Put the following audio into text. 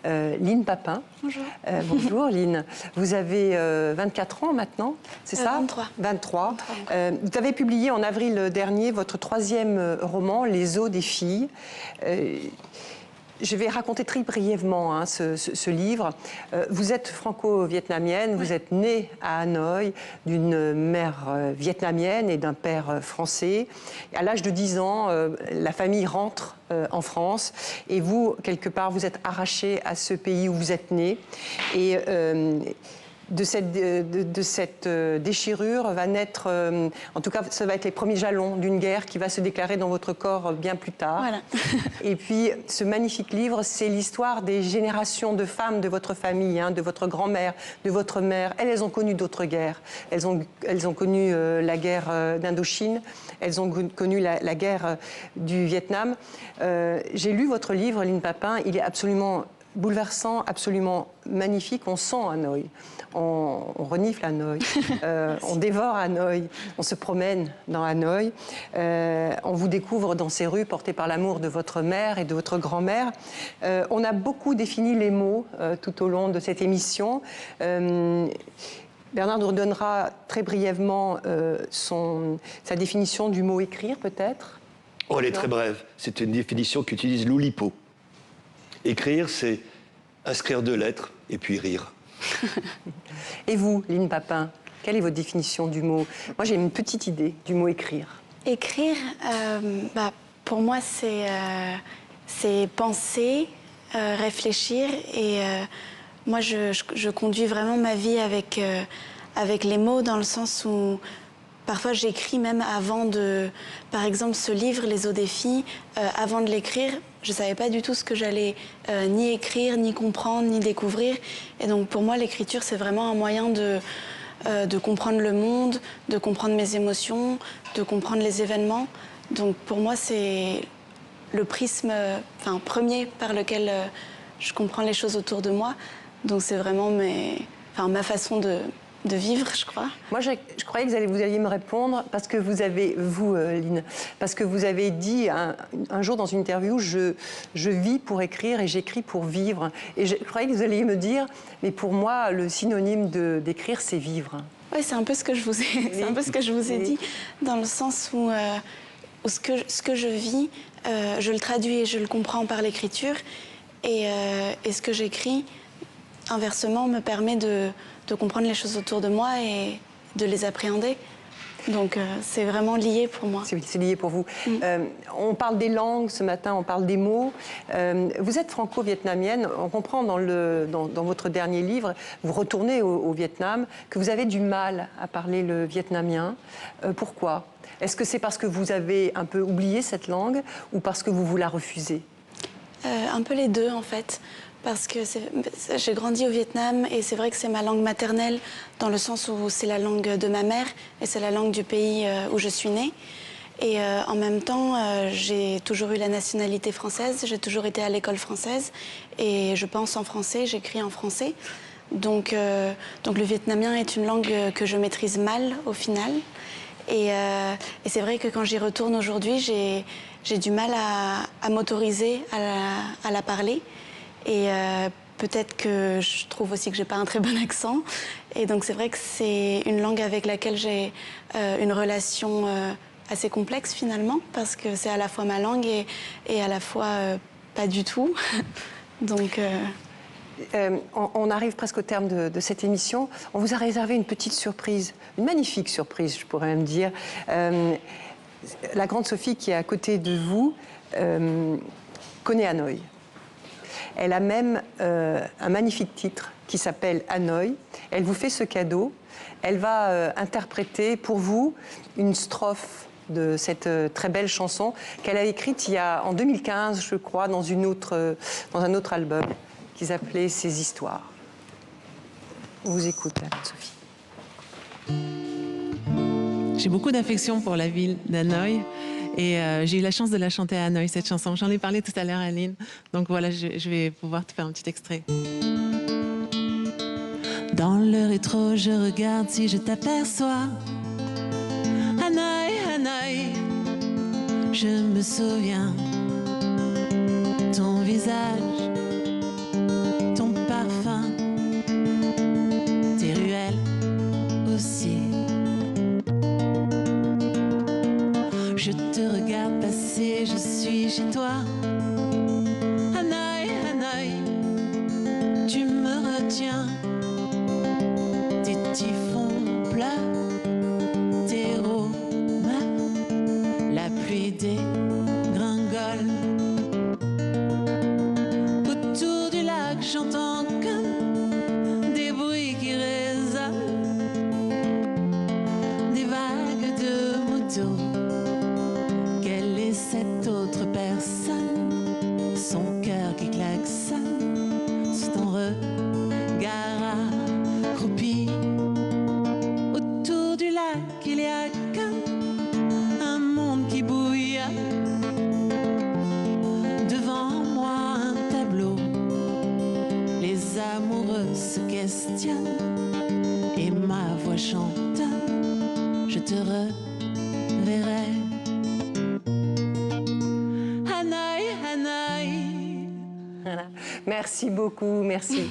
Line Papin. Bonjour. Bonjour Line. Vous avez 24 ans maintenant, c'est ça? 23. 23. Vous avez publié en avril dernier votre 3e roman, Les os des filles. Je vais raconter très brièvement ce livre. Vous êtes franco-vietnamienne, vous êtes née à Hanoï d'une mère vietnamienne et d'un père français. À l'âge de 10 ans, la famille rentre en France et vous, quelque part, vous êtes arrachée à ce pays où vous êtes née. Et de cette déchirure va naître, en tout cas, ça va être les premiers jalons d'une guerre qui va se déclarer dans votre corps bien plus tard. Voilà. Et puis, ce magnifique livre, c'est l'histoire des générations de femmes de votre famille, de votre grand-mère, de votre mère. Elles ont connu d'autres guerres. Elles ont connu la guerre d'Indochine, elles ont connu la guerre du Vietnam. J'ai lu votre livre, Line Papin, il est absolument bouleversant, absolument magnifique. On sent Hanoï, on renifle Hanoï, on dévore Hanoï, on se promène dans Hanoï, on vous découvre dans ces rues portées par l'amour de votre mère et de votre grand-mère. On a beaucoup défini les mots tout au long de cette émission. Bernard nous redonnera très brièvement sa définition du mot écrire, peut-être. Oh, elle est très brève. C'est une définition qu'utilise Loulipo. Écrire, c'est inscrire 2 lettres et puis rire. Et vous, Line Papin, quelle est votre définition du mot? Moi, j'ai une petite idée du mot écrire. Écrire, pour moi, c'est penser, réfléchir. Et moi, je conduis vraiment ma vie avec les mots, dans le sens où parfois j'écris même avant de... Par exemple, ce livre, Les os des filles, avant de l'écrire, je ne savais pas du tout ce que j'allais ni écrire, ni comprendre, ni découvrir. Et donc pour moi, l'écriture, c'est vraiment un moyen de comprendre le monde, de comprendre mes émotions, de comprendre les événements. Donc pour moi, c'est le prisme premier par lequel je comprends les choses autour de moi. Donc c'est vraiment ma façon de vivre, je crois. Moi, je croyais que vous alliez me répondre parce que Line, parce que vous avez dit un jour dans une interview, je vis pour écrire et j'écris pour vivre. Et je croyais que vous alliez me dire, mais pour moi, le synonyme d'écrire, c'est vivre. Oui, c'est un peu ce que je vous ai, dit, dans le sens où ce que je vis, je le traduis et je le comprends par l'écriture, et ce que j'écris, inversement, me permet de comprendre les choses autour de moi et de les appréhender. Donc c'est vraiment lié pour moi. C'est lié pour vous. On parle des langues ce matin, on parle des mots. Vous êtes franco-vietnamienne. On comprend dans votre dernier livre, vous retournez au Vietnam, que vous avez du mal à parler le vietnamien. Pourquoi? Est-ce que c'est parce que vous avez un peu oublié cette langue ou parce que vous la refusez? Un peu les deux, en fait. Parce que j'ai grandi au Vietnam et c'est vrai que c'est ma langue maternelle, dans le sens où c'est la langue de ma mère et c'est la langue du pays où je suis née. Et en même temps, j'ai toujours eu la nationalité française, j'ai toujours été à l'école française et je pense en français, j'écris en français. Donc le vietnamien est une langue que je maîtrise mal au final. Et c'est vrai que quand j'y retourne aujourd'hui, j'ai du mal à m'autoriser à la parler. Et peut-être que je trouve aussi que j'ai pas un très bon accent. Et donc c'est vrai que c'est une langue avec laquelle j'ai une relation assez complexe finalement, parce que c'est à la fois ma langue et à la fois pas du tout. Donc... on arrive presque au terme de cette émission. On vous a réservé une petite surprise, une magnifique surprise, je pourrais même dire. La grande Sophie qui est à côté de vous connaît Hanoï. Elle a même un magnifique titre qui s'appelle Hanoï. Elle vous fait ce cadeau. Elle va interpréter pour vous une strophe de cette très belle chanson qu'elle a écrite en 2015, je crois, dans un autre album qui s'appelait Ces histoires. On vous écoute, Sophie. J'ai beaucoup d'affection pour la ville d'Hanoï. Et j'ai eu la chance de la chanter à Hanoï, cette chanson. J'en ai parlé tout à l'heure, Aline. Donc voilà, je vais pouvoir te faire un petit extrait. Dans le rétro, je regarde si je t'aperçois. Hanoï, Hanoï, je me souviens. Ton visage suis chez toi. Hanoï, Hanoï, tu me retiens. Tes typhons plats, tes romains, la pluie des gringoles. Autour du lac, j'entends comme des bruits qui résonnent, des vagues de motos. Quelle est cette autre personne? Son cœur qui klaxonne sous ton regard accroupi. Autour du lac, il y a comme un monde qui bouillonne. Devant moi, un tableau. Les amoureux se questionnent et ma voix chantonne. Je te reverrai. Hanoï, Hanoï. Voilà. Merci beaucoup, merci.